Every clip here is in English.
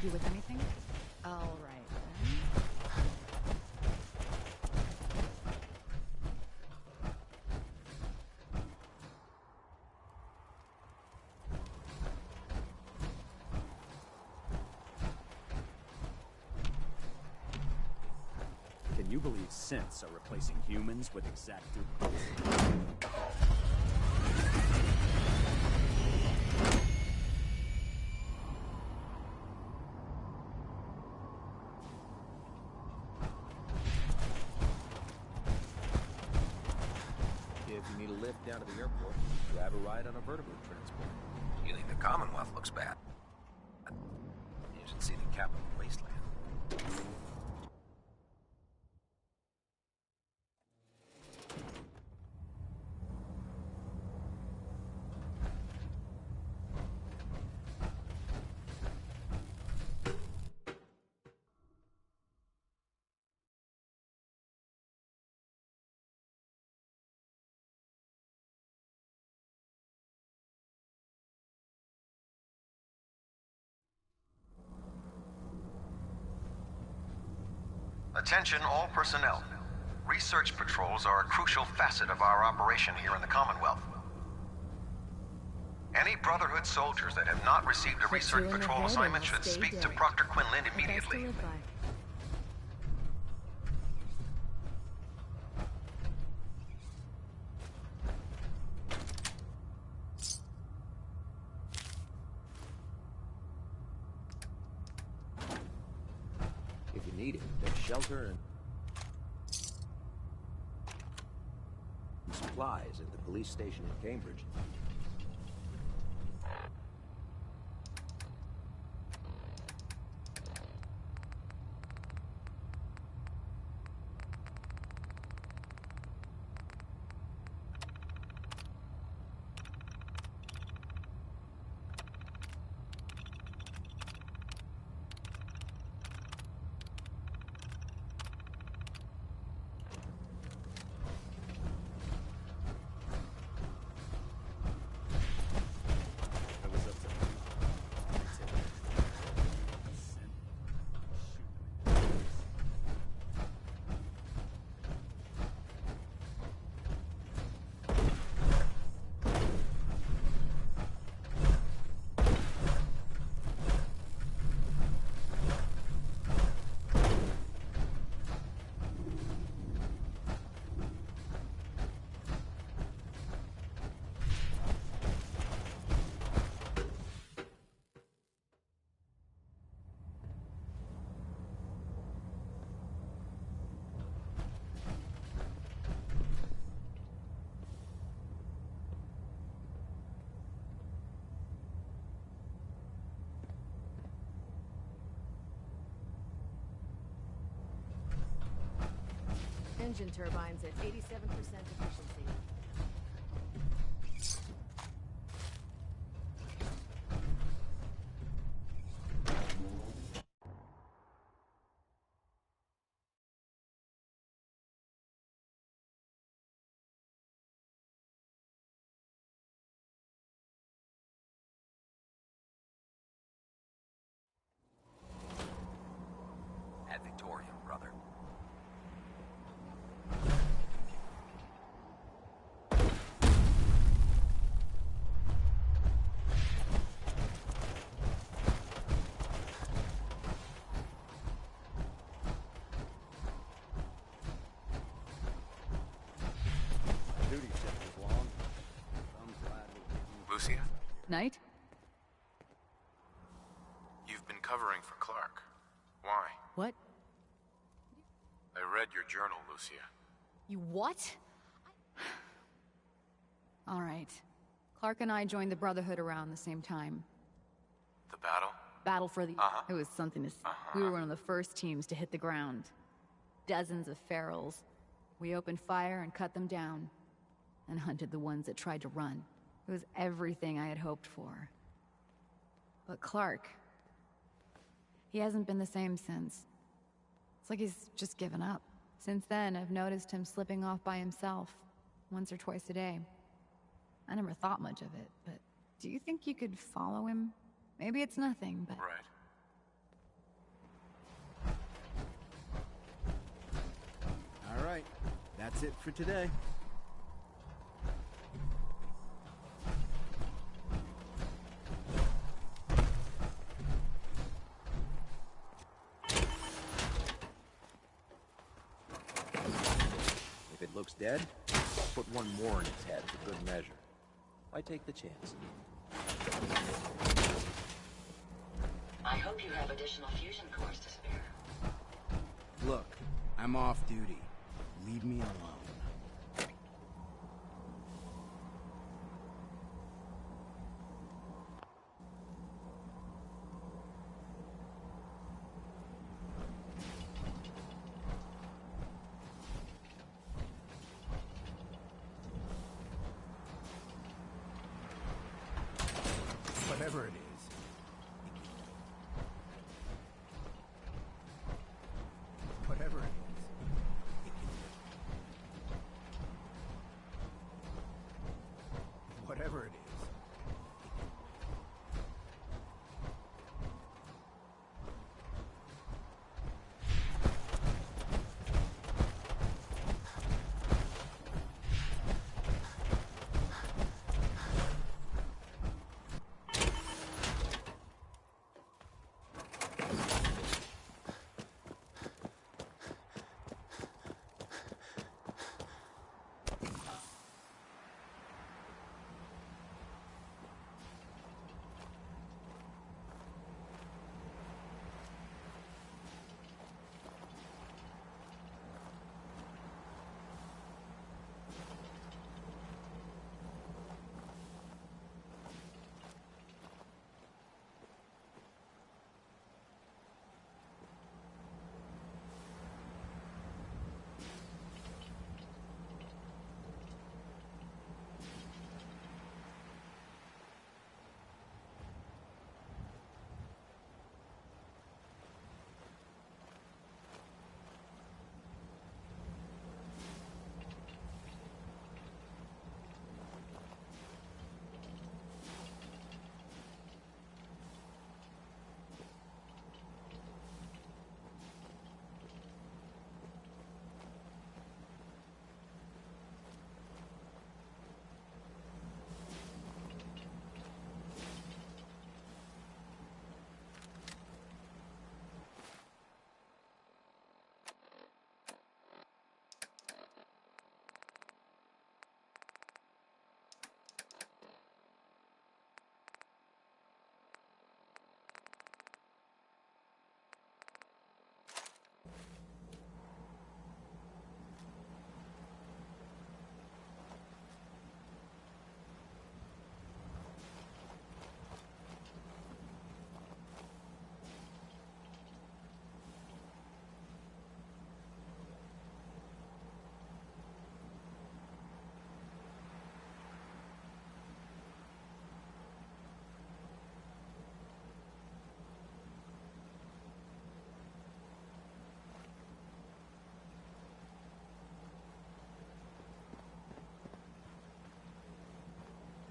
you with anything? All right, then. Can you believe synths are replacing humans with exact duplicates? If you need a lift down to the airport, grab a ride on a vertebrate transport. You think the Commonwealth looks bad? You should see the capital wasteland. Attention all personnel. Research patrols are a crucial facet of our operation here in the Commonwealth. Any Brotherhood soldiers that have not received a research patrol assignment should speak to Proctor Quinlan immediately. If you need it, there's shelter and supplies at the police station in Cambridge. Engine turbines at 87% efficiency. At Victorian, brother. Duty shift is long. I'm glad we'll get you. Lucia, Knight? you've been covering for Clark. Why? What? I read your journal, Lucia. You what? All right. Clark and I joined the Brotherhood around the same time. The battle? Battle for the... Uh-huh. It was something to see. We were one of the first teams to hit the ground. Dozens of ferals. We opened fire and cut them down. And hunted the ones that tried to run. It was everything I had hoped for. But Clark... he hasn't been the same since. It's like he's just given up. Since then, I've noticed him slipping off by himself. Once or twice a day. I never thought much of it, but... do you think you could follow him? Maybe it's nothing, but... Right. That's it for today. If it looks dead, put one more in its head for good measure. Why take the chance? I hope you have additional fusion cores to spare. Look, I'm off duty. Leave me alone. Whatever it is. Whatever it is. Whatever it is.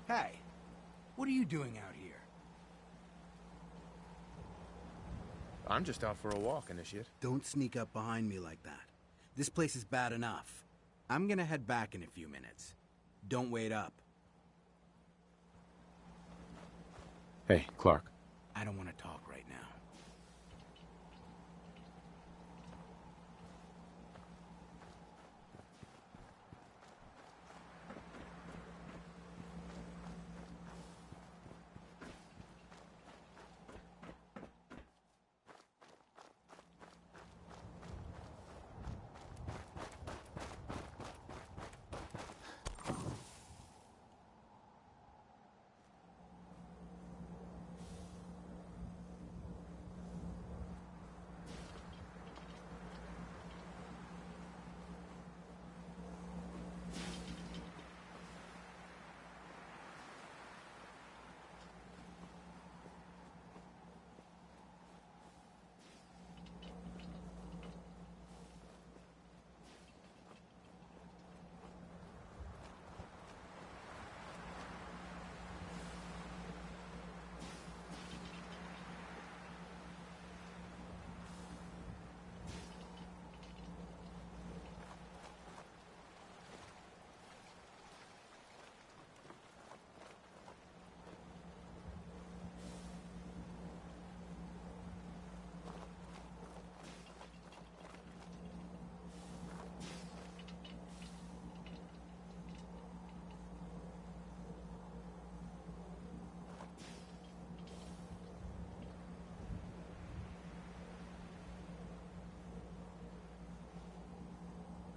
Hey, what are you doing out here? I'm just out for a walk, Initiate. Don't sneak up behind me like that. This place is bad enough. I'm gonna head back in a few minutes. Don't wait up. Hey, Clark. I don't want to talk right now.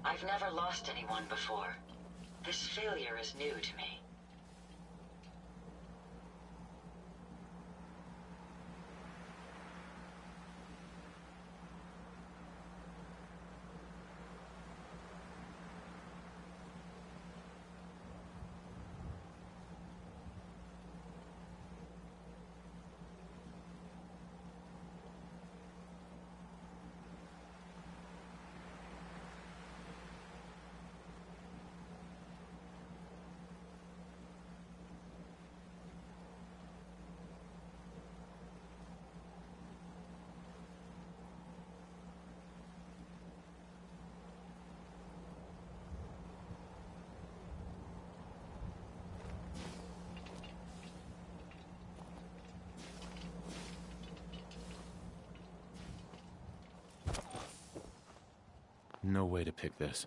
I've never lost anyone before. This failure is new to me. No way to pick this.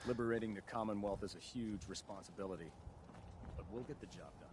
Liberating the Commonwealth is a huge responsibility, but we'll get the job done.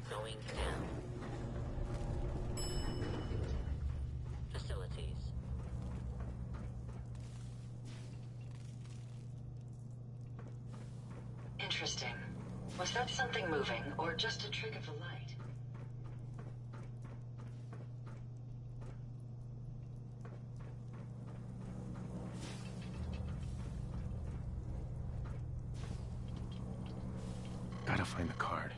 Going down. Facilities. Interesting. Was that something moving, or just a trick of the light? Gotta find the card.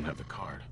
have the card.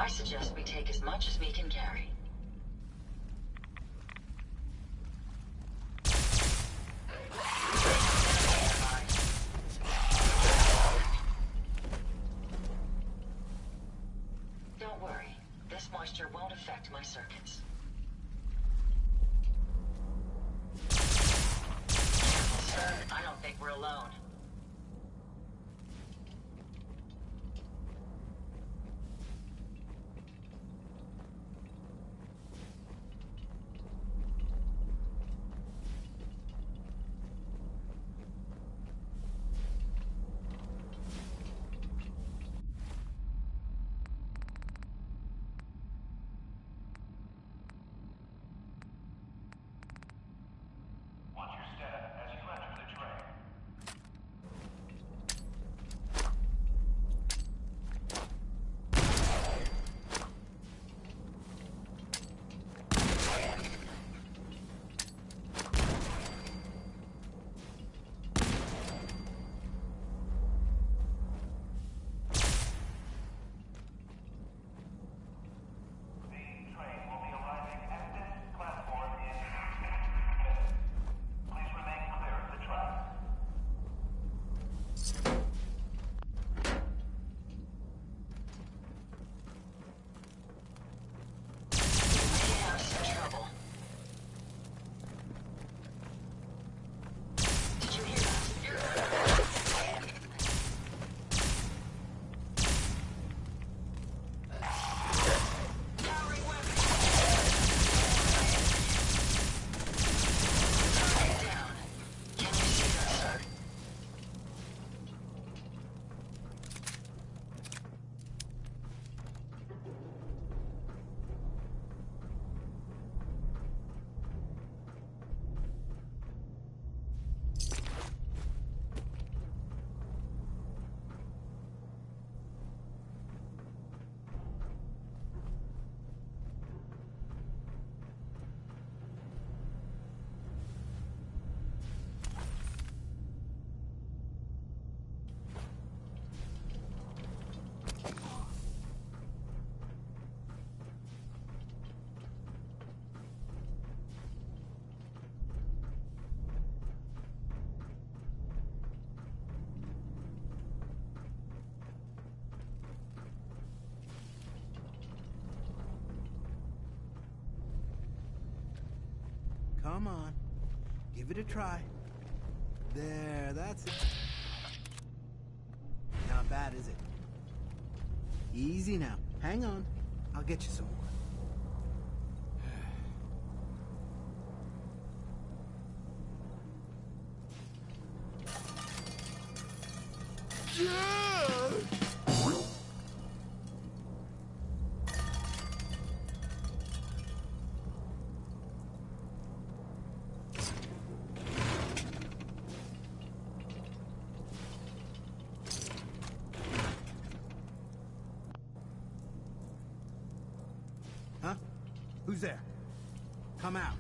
I suggest we take as much as we can carry. Don't worry. This moisture won't affect my circuits. Sir, I don't think we're alone. Come on. Give it a try. There, that's it. Not bad, is it? Easy now. Hang on. I'll get you some more. Huh? Who's there? Come out.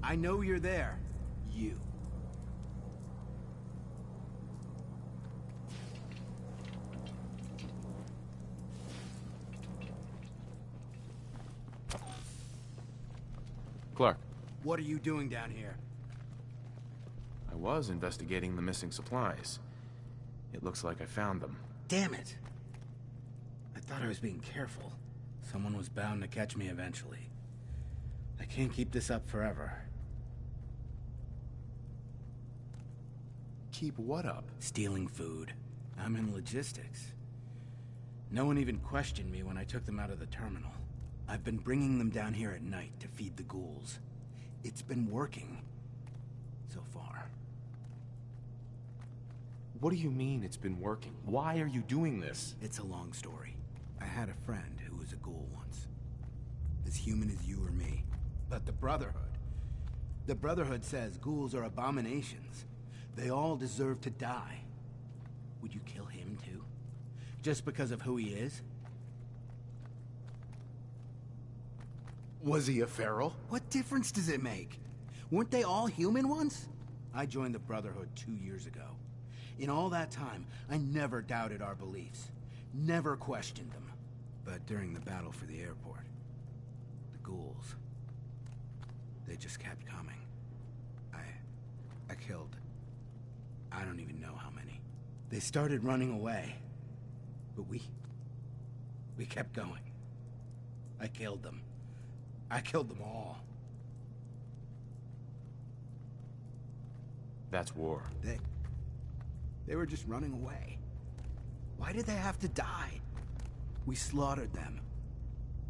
I know you're there. You. Clark, What are you doing down here? I was investigating the missing supplies. It looks like I found them. Damn it. I thought I was being careful. Someone was bound to catch me eventually. I can't keep this up forever. Keep what up? Stealing food. I'm in logistics. No one even questioned me when I took them out of the terminal. I've been bringing them down here at night to feed the ghouls. It's been working. So far. What do you mean it's been working? Why are you doing this? It's a long story. I had a friend who was a ghoul once. As human as you or me. But the Brotherhood says ghouls are abominations. They all deserve to die. Would you kill him too? Just because of who he is? Was he a feral? What difference does it make? Weren't they all human once? I joined the Brotherhood 2 years ago. In all that time, I never doubted our beliefs. Never questioned them. But during the battle for the airport, the ghouls, they just kept coming. I killed, I don't even know how many. They started running away, but we kept going. I killed them. I killed them all. That's war. They were just running away. Why did they have to die? We slaughtered them.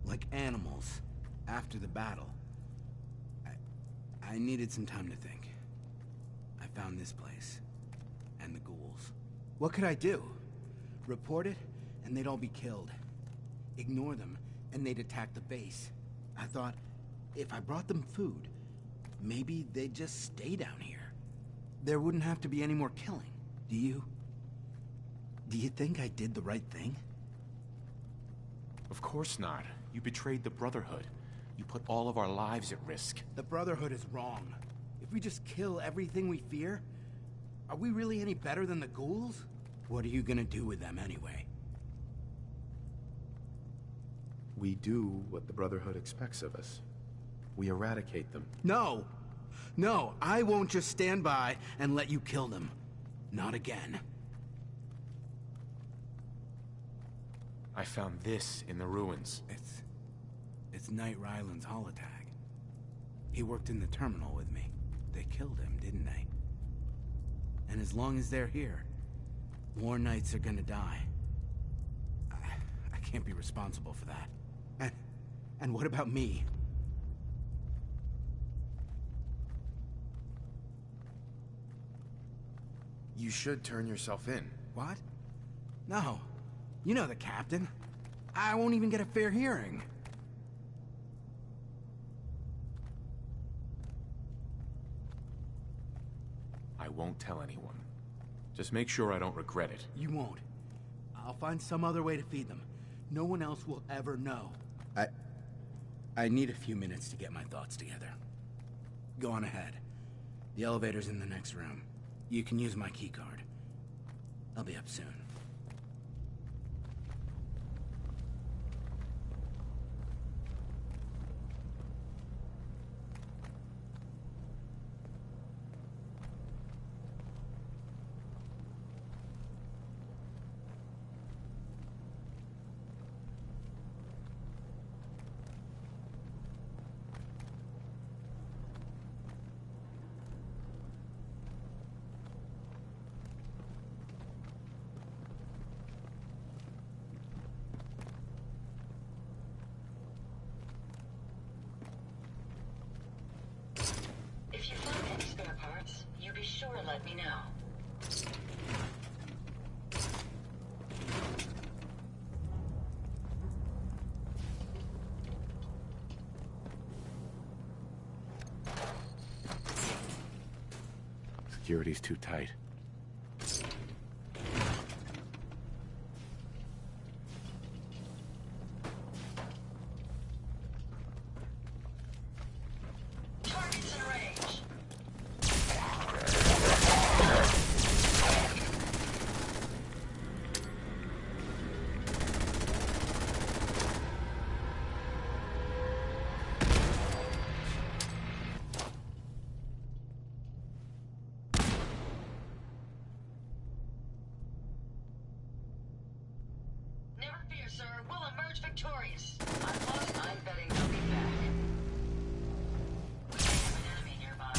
Like animals. After the battle. I needed some time to think. I found this place. And the ghouls. What could I do? Report it, and they'd all be killed. Ignore them, and they'd attack the base. I thought, if I brought them food, maybe they'd just stay down here. There wouldn't have to be any more killing. Do you think I did the right thing? Of course not. You betrayed the Brotherhood. You put all of our lives at risk. The Brotherhood is wrong. If we just kill everything we fear, are we really any better than the ghouls? What are you gonna do with them anyway? We do what the Brotherhood expects of us. We eradicate them. No! No, I won't just stand by and let you kill them. Not again. I found this in the ruins. It's Knight Ryland's holotag. He worked in the terminal with me. They killed him, didn't they? And as long as they're here, more Knights are gonna die. I can't be responsible for that. And what about me? You should turn yourself in. What? No. You know the captain. I won't even get a fair hearing. I won't tell anyone. Just make sure I don't regret it. You won't. I'll find some other way to feed them. No one else will ever know. I need a few minutes to get my thoughts together. Go on ahead. The elevator's in the next room. You can use my keycard. I'll be up soon. If you find any spare parts, you be sure to let me know. Security's too tight. Targets in range. Never fear, sir. We'll emerge victorious. I'm betting they'll be back. We may have an enemy nearby.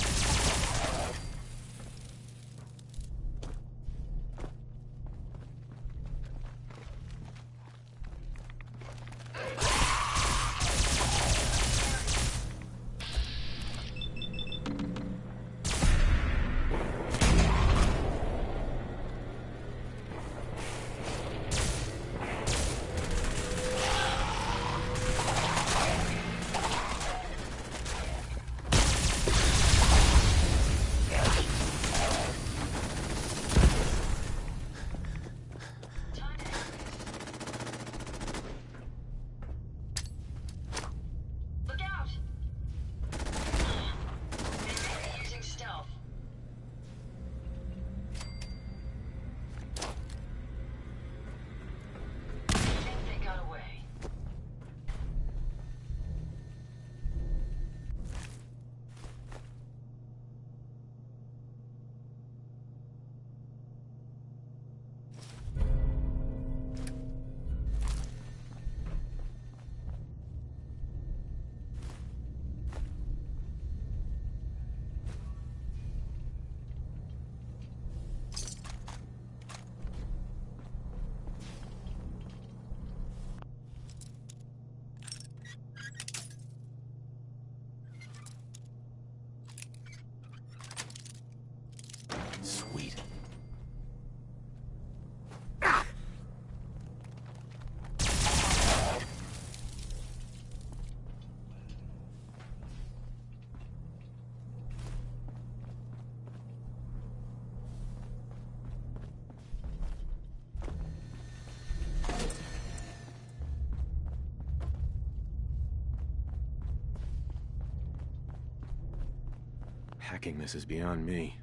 Hacking this is beyond me.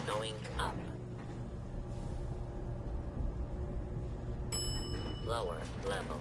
Going up. Lower level.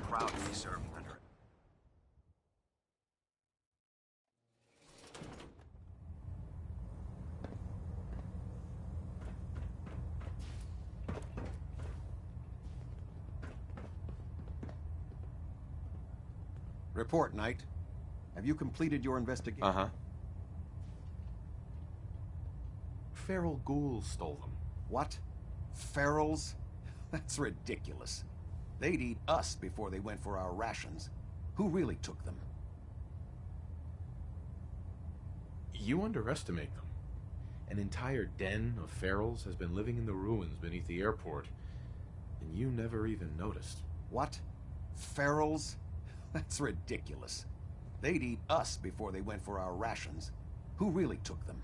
Proud to be served under it. Report, Knight. Have you completed your investigation? Uh-huh. Feral ghouls stole them. What? Ferals? That's ridiculous. They'd eat us before they went for our rations. Who really took them? You underestimate them. An entire den of ferals has been living in the ruins beneath the airport, and you never even noticed. What? Ferals? That's ridiculous. They'd eat us before they went for our rations. Who really took them?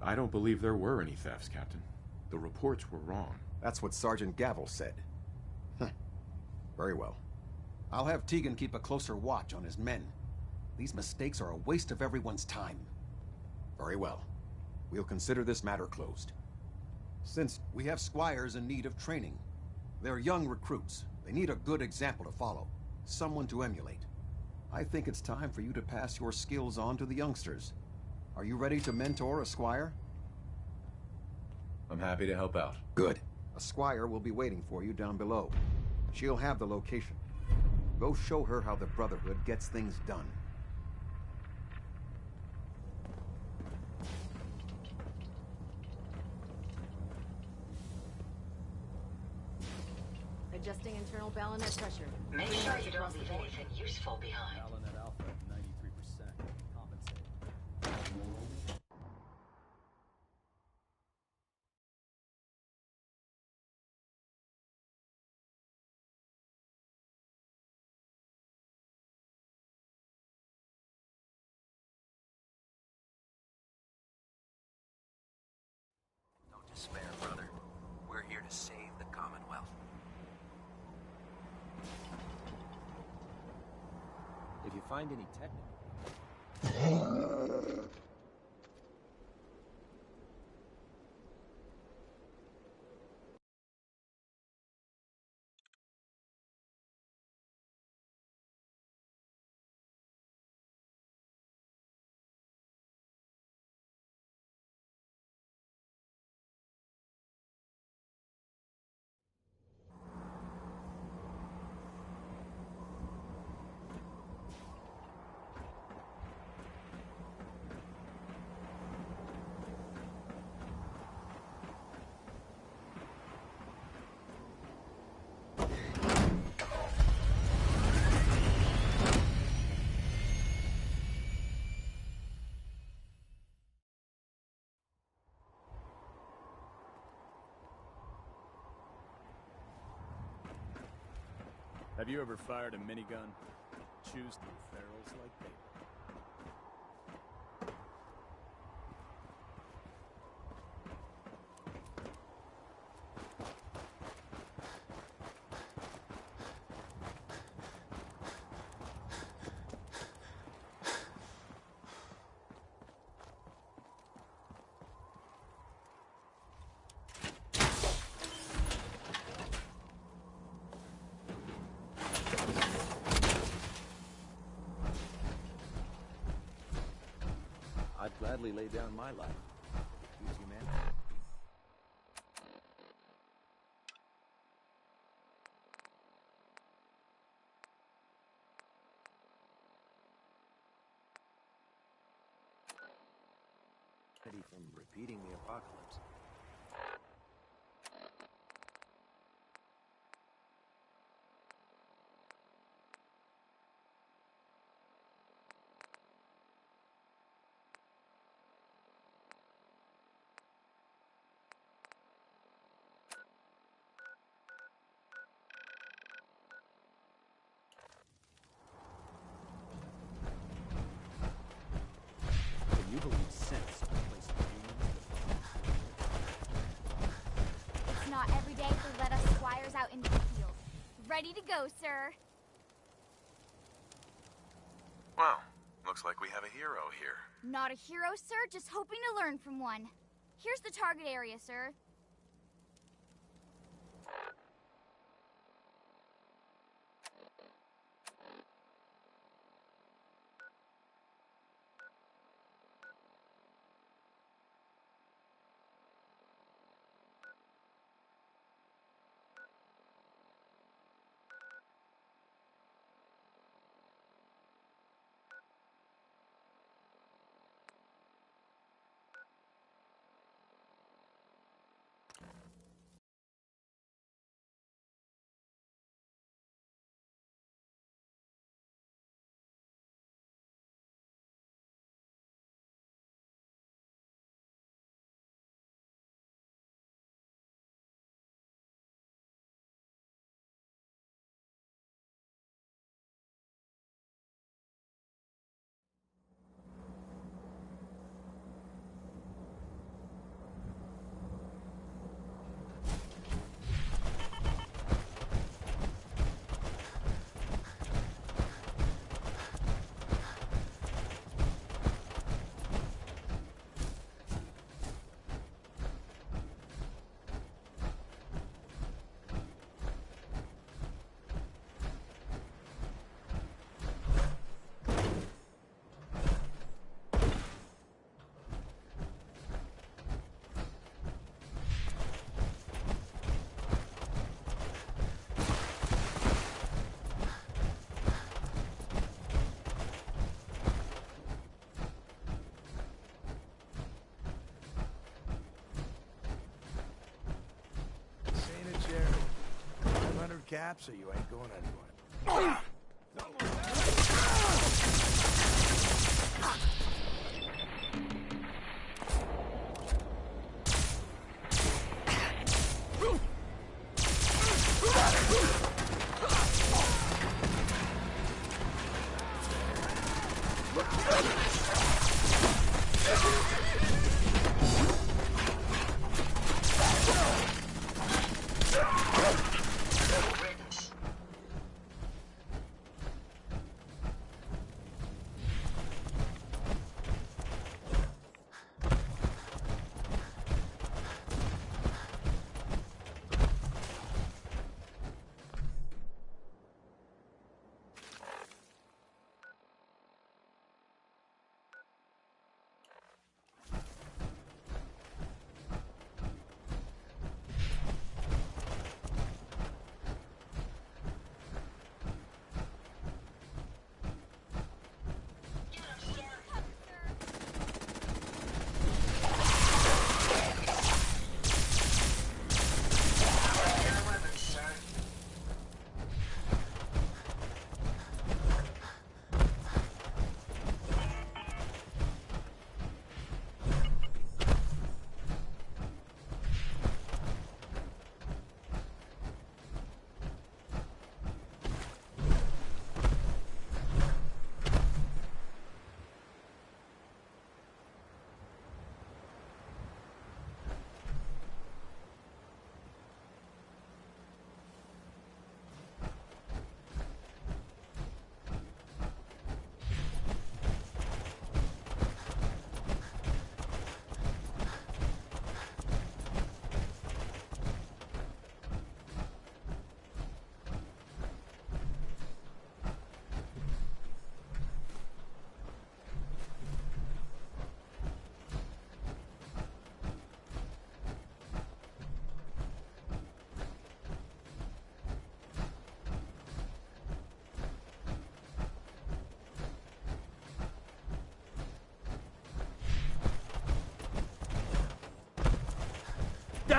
I don't believe there were any thefts, Captain. The reports were wrong. That's what Sergeant Gavel said. Very well. I'll have Tegan keep a closer watch on his men. These mistakes are a waste of everyone's time. Very well. We'll consider this matter closed. Since we have squires in need of training, they're young recruits. They need a good example to follow, someone to emulate. I think it's time for you to pass your skills on to the youngsters. Are you ready to mentor a squire? I'm happy to help out. Good. A squire will be waiting for you down below. She'll have the location. Go show her how the Brotherhood gets things done. Adjusting internal bayonet pressure. Make sure you don't leave anything useful behind. Bayonet Alpha at 93%. Compensate. Don't despair, brother. We're here to save the Commonwealth. If you find any technical... Have you ever fired a minigun? Choose through ferals like they. I'd gladly lay down my life. Use humanity. Ready from repeating the apocalypse. Can you believe sense replaced humans? It's not every day they let us squires out into the field. Ready to go, sir. Well, looks like we have a hero here. Not a hero, sir, just hoping to learn from one. Here's the target area, sir. Caps, or you ain't going anywhere.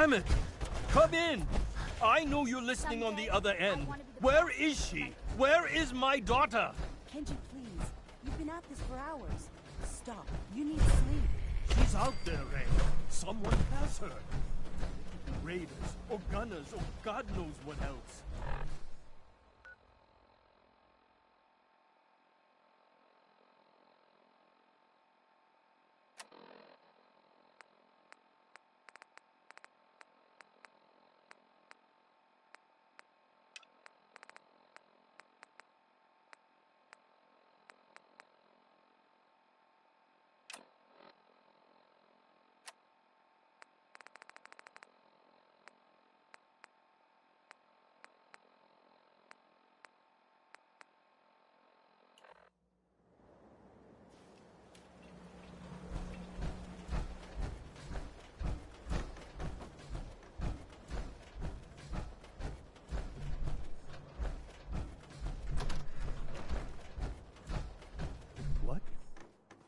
Damn it! Come in! I know you're listening on the other end. Where is she? Where is my daughter? Kenji, please. You've been at this for hours. Stop. You need sleep. She's out there, Ray. Someone has her. Raiders, or gunners, or God knows what else.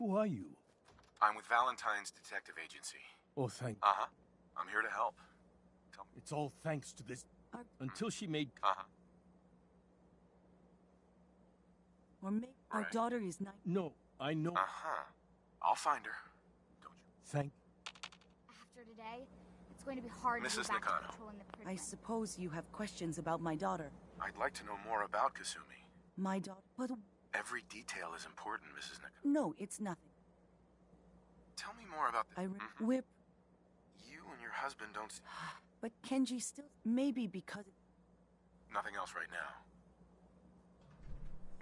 Who are you? I'm with Valentine's Detective Agency. Oh, thank... Uh-huh. I'm here to help. Tell me. It's all thanks to this... Until she made... Uh-huh. Or maybe our daughter is not... No, I know... Uh-huh. I'll find her. Don't you? Thank... After today, it's going to be hard to go back to patrolling the prison. I suppose you have questions about my daughter. I'd like to know more about Kasumi. My daughter... But... Every detail is important, Mrs. Nakano. No, it's nothing. Tell me more about the... We're... You and your husband don't... But Kenji still... Maybe because... Nothing else right now.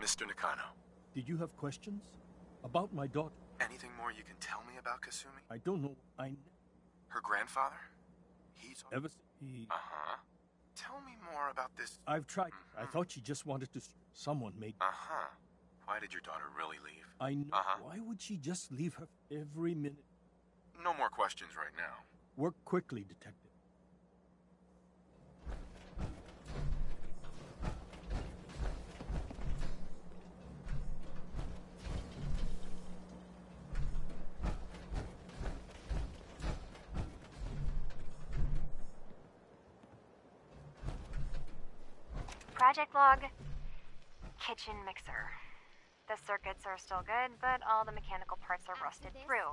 Mr. Nakano. Did you have questions? About my daughter? Anything more you can tell me about Kasumi? I don't know. Her grandfather? He's... Ever since he... Uh-huh. Tell me more about this... I've tried. I thought she just wanted to... Someone made... Uh-huh. Why did your daughter really leave? I know. Why would she just leave her every minute? No more questions right now. Work quickly, Detective. Project log. Kitchen mixer. The circuits are still good, but all the mechanical parts are rusted through.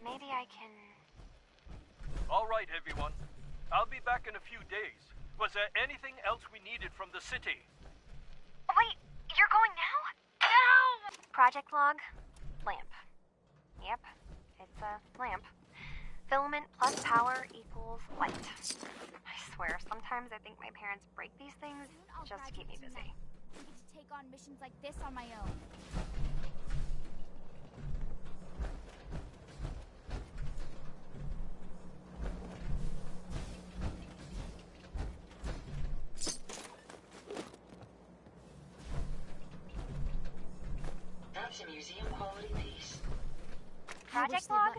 Maybe I can... All right, everyone. I'll be back in a few days. Was there anything else we needed from the city? Wait, you're going now? No! Project log. Lamp. Yep, it's a lamp. Filament plus power equals light. I swear, sometimes I think my parents break these things just to keep me busy. I get to take on missions like this on my own. That's a museum quality piece. Project log,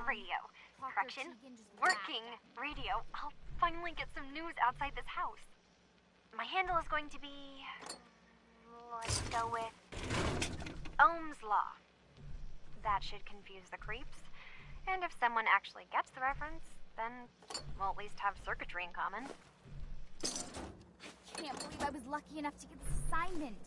radio. Correction, working radio. I'll finally get some news outside this house. My handle is going to be... Let's go with... Ohm's Law. That should confuse the creeps. And if someone actually gets the reference, then we'll at least have circuitry in common. I can't believe I was lucky enough to get this assignment.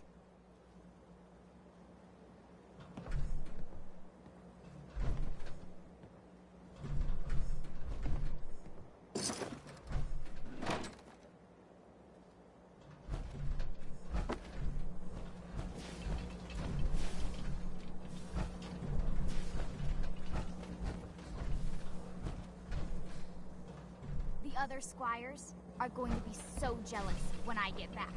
Other squires are going to be so jealous when I get back.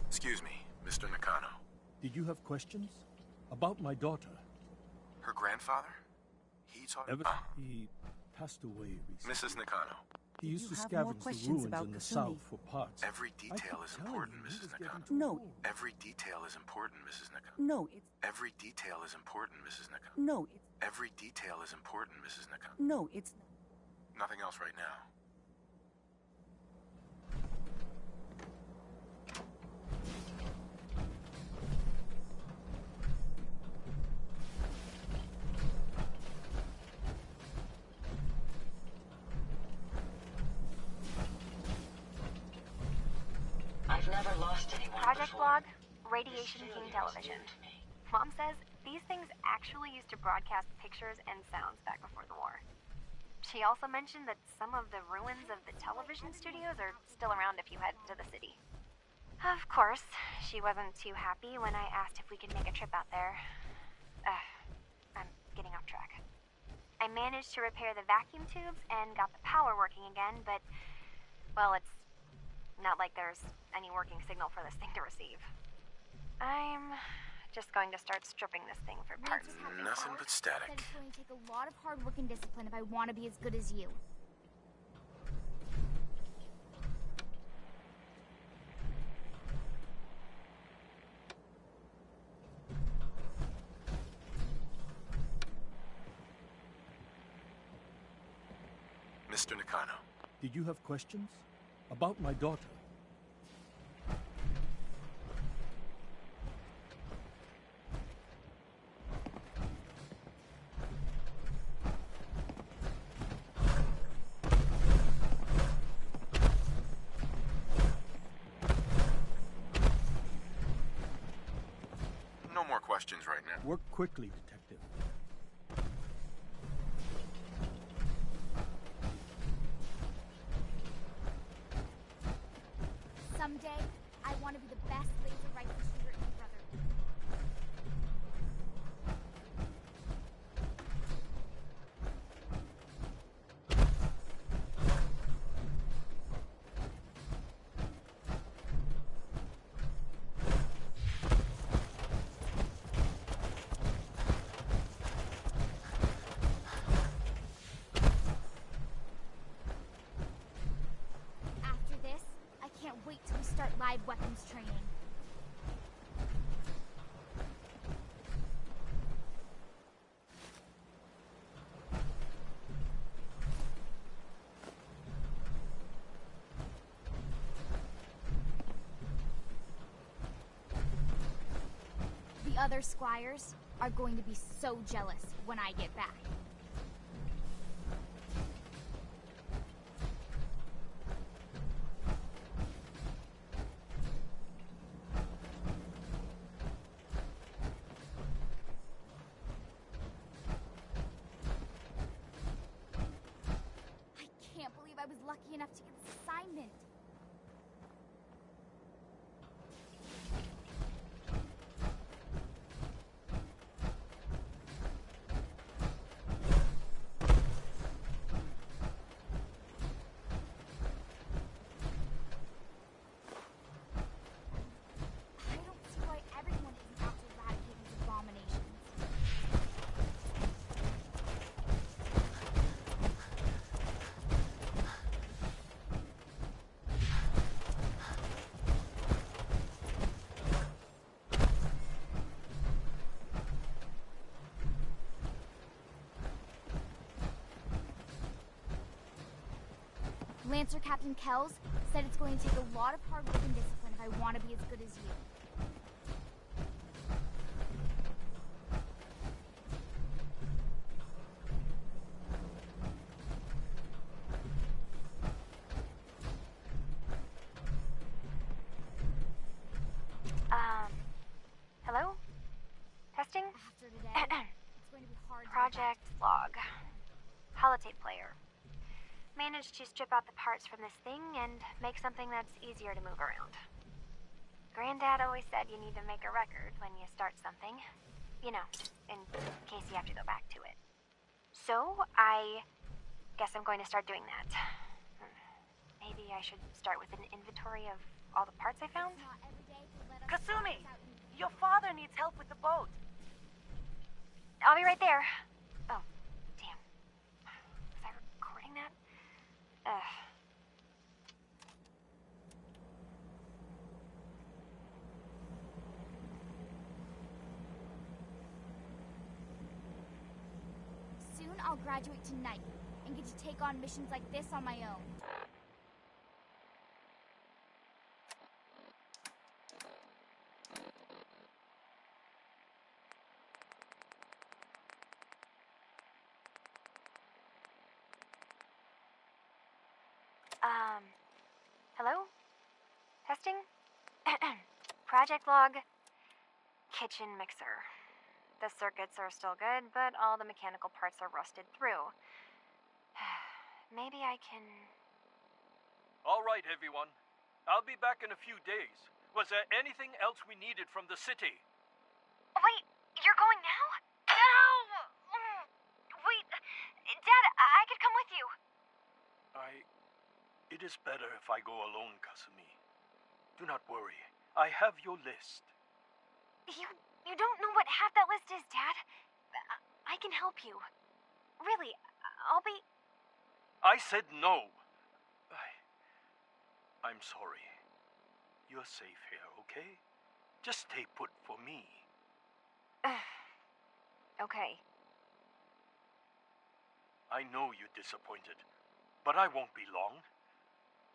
Excuse me, Mr. Nakano. Did you have questions? About my daughter? Her grandfather? He passed away recently. Mrs. Nakano. He used to scavenge the ruins in the south for parts. Every detail is important, Mrs. Nakano. No. Every detail is important, Mrs. Nakano. No, it's... Every detail is important, Mrs. Nakano. No, it's... Every detail is important, Mrs. Nakano. No, it's... Nothing else right now. project blog, Radiation King Television. Mom says these things actually used to broadcast pictures and sounds back before the war. She also mentioned that some of the ruins of the television studios are still around if you head to the city. Of course, she wasn't too happy when I asked if we could make a trip out there. I'm getting off track. I managed to repair the vacuum tubes and got the power working again, but, well, it's not like there's any working signal for this thing to receive. I'm just going to start stripping this thing for parts. Nothing but static. Said it's going to take a lot of hard work and discipline if I want to be as good as you. Mr. Nakano. Did you have questions? About my daughter? No more questions right now. Work quickly, Detective. Someday, I want to be the best laser rifle shooter in the Brotherhood. After this, I can't wait till we start live weapons training. The other squires are going to be so jealous when I get back. I can't believe I was lucky enough to get this assignment. I don't see why everyone isn't out to eradicate these abominations. Lancer Captain Kells said it's going to take a lot of hard work and discipline if I want to be as good as you. Hello? Testing? After today, it's going to be hard to Project log. Holotape player. Managed to strip out the parts from this thing and make something that's easier to move around. Granddad always said you need to make a record when you start something. You know, in case you have to go back to it. So, I guess I'm going to start doing that. Maybe I should start with an inventory of all the parts I found? Kasumi! Your father needs help with the boat. I'll be right there. Oh, damn. Was I recording that? Soon I'll graduate tonight and get to take on missions like this on my own. Hello? Testing? Project log, kitchen mixer. The circuits are still good, but all the mechanical parts are rusted through. Maybe I can... All right, everyone. I'll be back in a few days. Was there anything else we needed from the city? Wait, you're going now? No! Wait, Dad, I could come with you. It is better if I go alone, Kasumi. Do not worry. I have your list. You don't know what half that list is, Dad. I can help you. Really, I'll be... I said no. I'm sorry. You're safe here, okay? Just stay put for me. Okay. I know you're disappointed, but I won't be long.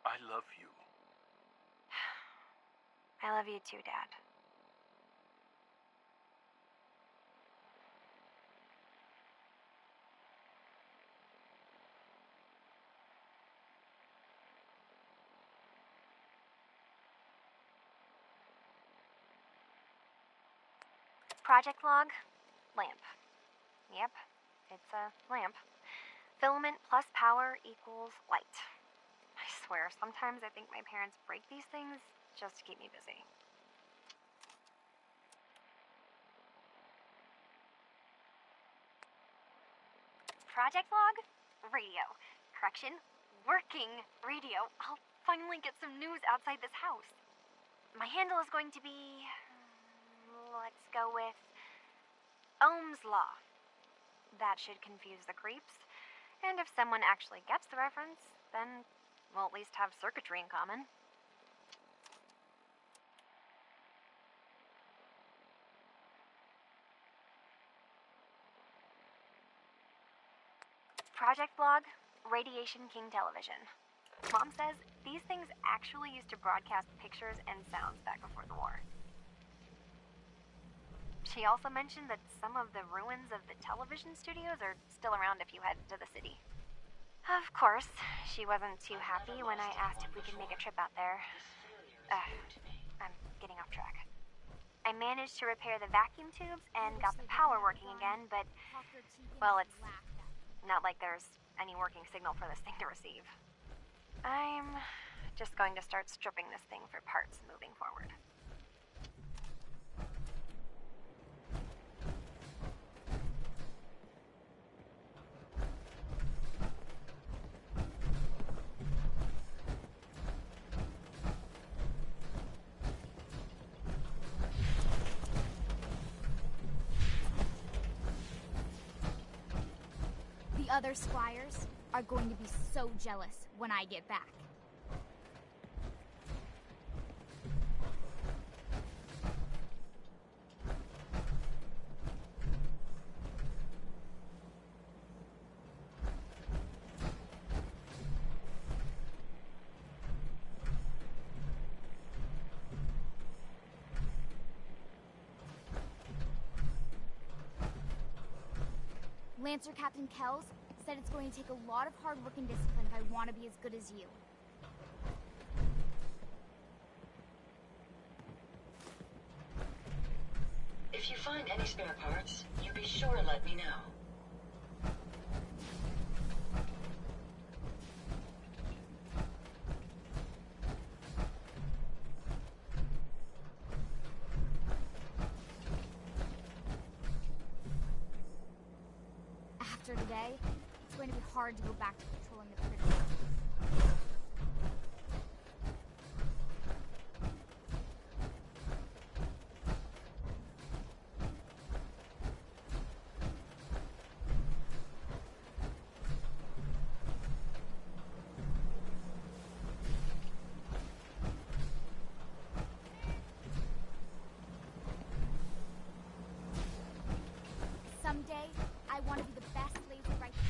I love you. I love you too, Dad. Project log, lamp. Yep, it's a lamp. Filament plus power equals light. I swear, sometimes I think my parents break these things just to keep me busy. Project log, radio. Correction, working radio. I'll finally get some news outside this house. My handle is going to be... let's go with Ohm's Law. That should confuse the creeps. And if someone actually gets the reference, then we'll at least have circuitry in common. Project log, Radiation King Television. Mom says these things actually used to broadcast pictures and sounds back before the war. She also mentioned that some of the ruins of the television studios are still around if you head to the city. Of course, she wasn't too happy when I asked if we could make a trip out there. I'm getting off track. I managed to repair the vacuum tubes and got the power working again, but, well, it's not like there's any working signal for this thing to receive. I'm just going to start stripping this thing for parts moving forward. The other squires are going to be so jealous when I get back. Lancer Captain Kells said it's going to take a lot of hard work and discipline if I want to be as good as you. If you find any spare parts, you be sure to let me know. After today, it's going to be hard to go back to patrolling the prison. Someday, I want to be the best laser right here.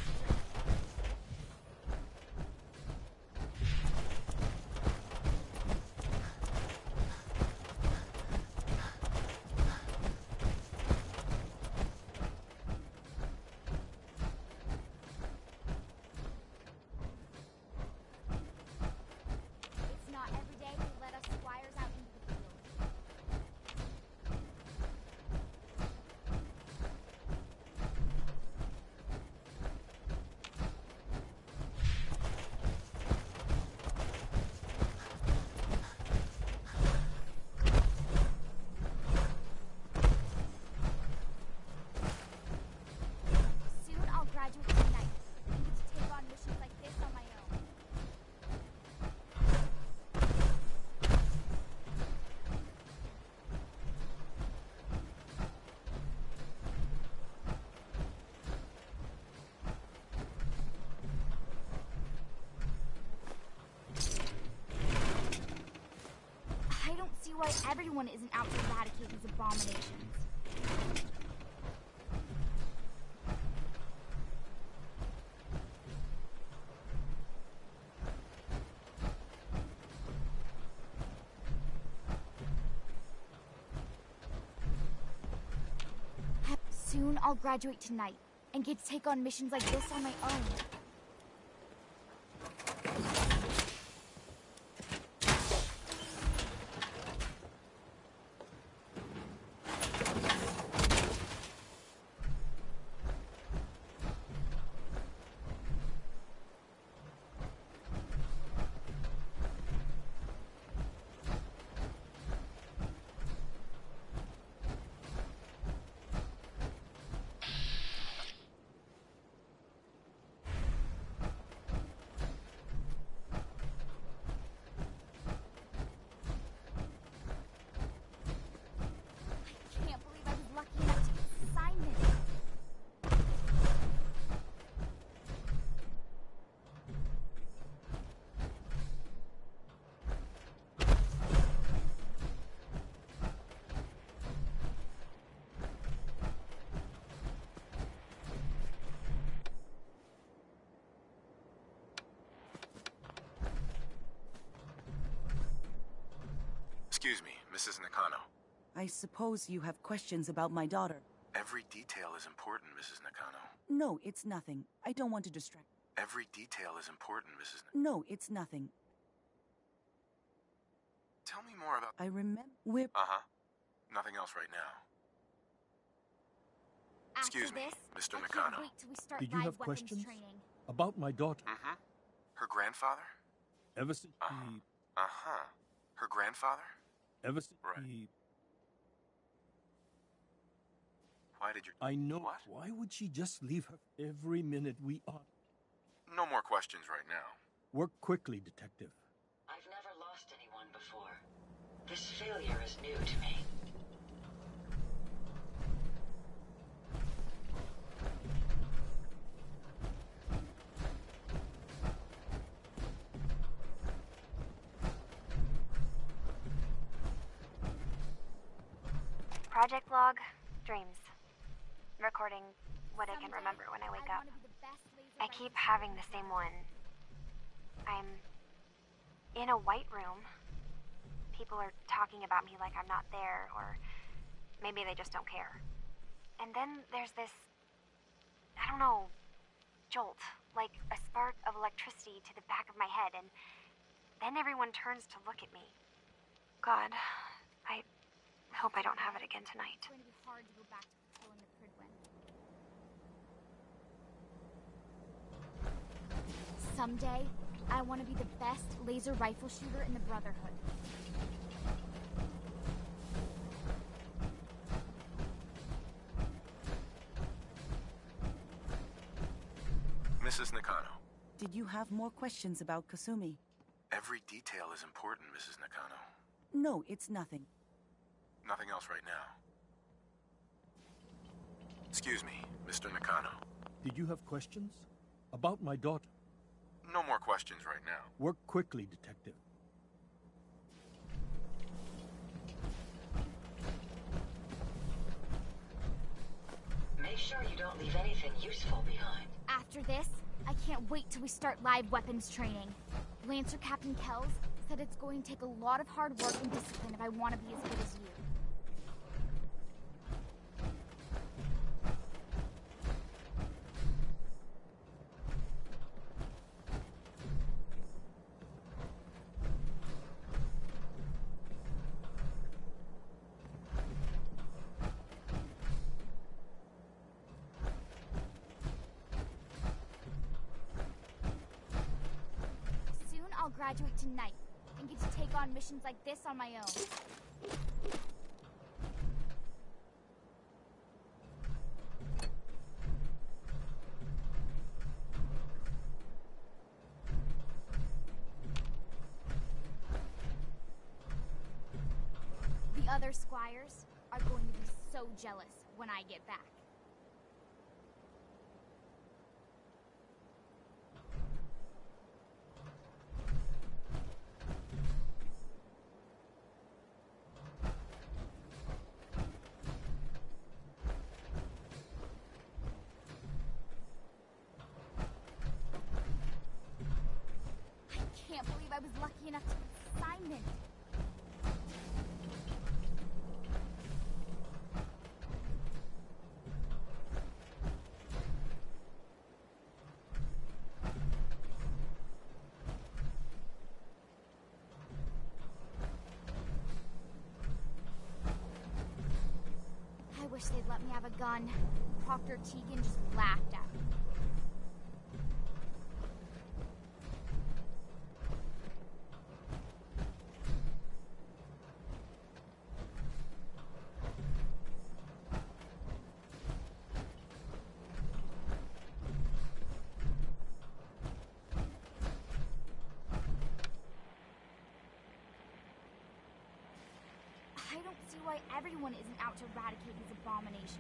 It's not every day they let us squires out into the field. why everyone isn't out to eradicate these abominations. Soon I'll graduate tonight and get to take on missions like this on my own. Excuse me, Mrs. Nakano. I suppose you have questions about my daughter. Every detail is important, Mrs. Nakano. No, it's nothing. I don't want to distract. Every detail is important, Mrs. Nakano. No, it's nothing. Tell me more about... I remember... We're... Uh-huh. Nothing else right now. Excuse me, Mr. Nakano. Did you have questions? About my daughter? Mm-hmm. Her grandfather? Ever since Uh-huh. Her grandfather? Ever since Right. Why did you... I know. What? Why would she just leave her every minute we are? No more questions right now. Work quickly, detective. I've never lost anyone before. This failure is new to me. Project log, dreams. Recording what I can remember when I wake up. I keep having the same one. I'm in a white room. People are talking about me like I'm not there, or maybe they just don't care. And then there's this, I don't know, jolt, like a spark of electricity to the back of my head, and then everyone turns to look at me. God, I hope I don't have it again tonight. It's going to be hard to go back to patrolling the Pridwen. Someday, I want to be the best laser rifle shooter in the Brotherhood. Mrs. Nakano. Did you have more questions about Kasumi? Every detail is important, Mrs. Nakano. No, it's nothing. Nothing else right now. Excuse me, Mr. Nakano. Did you have questions? About my daughter? No more questions right now. Work quickly, detective. Make sure you don't leave anything useful behind. After this, I can't wait till we start live weapons training. Lancer Captain Kells said it's going to take a lot of hard work and discipline if I want to be as good as you. I'll graduate tonight and get to take on missions like this on my own. The other squires are going to be so jealous when I get back. I was lucky enough to get an assignment. I wish they'd let me have a gun. Proctor Tegan just laughed at me. I don't see why everyone isn't out to eradicate these abominations.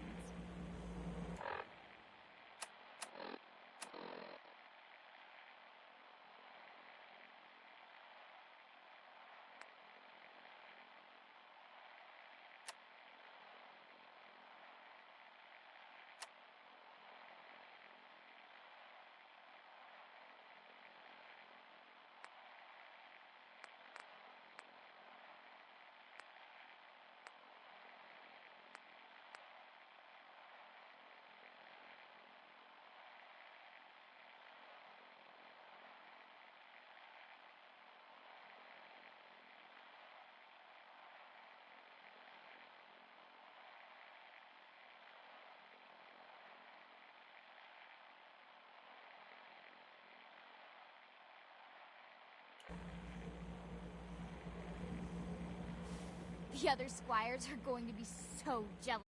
The other squires are going to be so jealous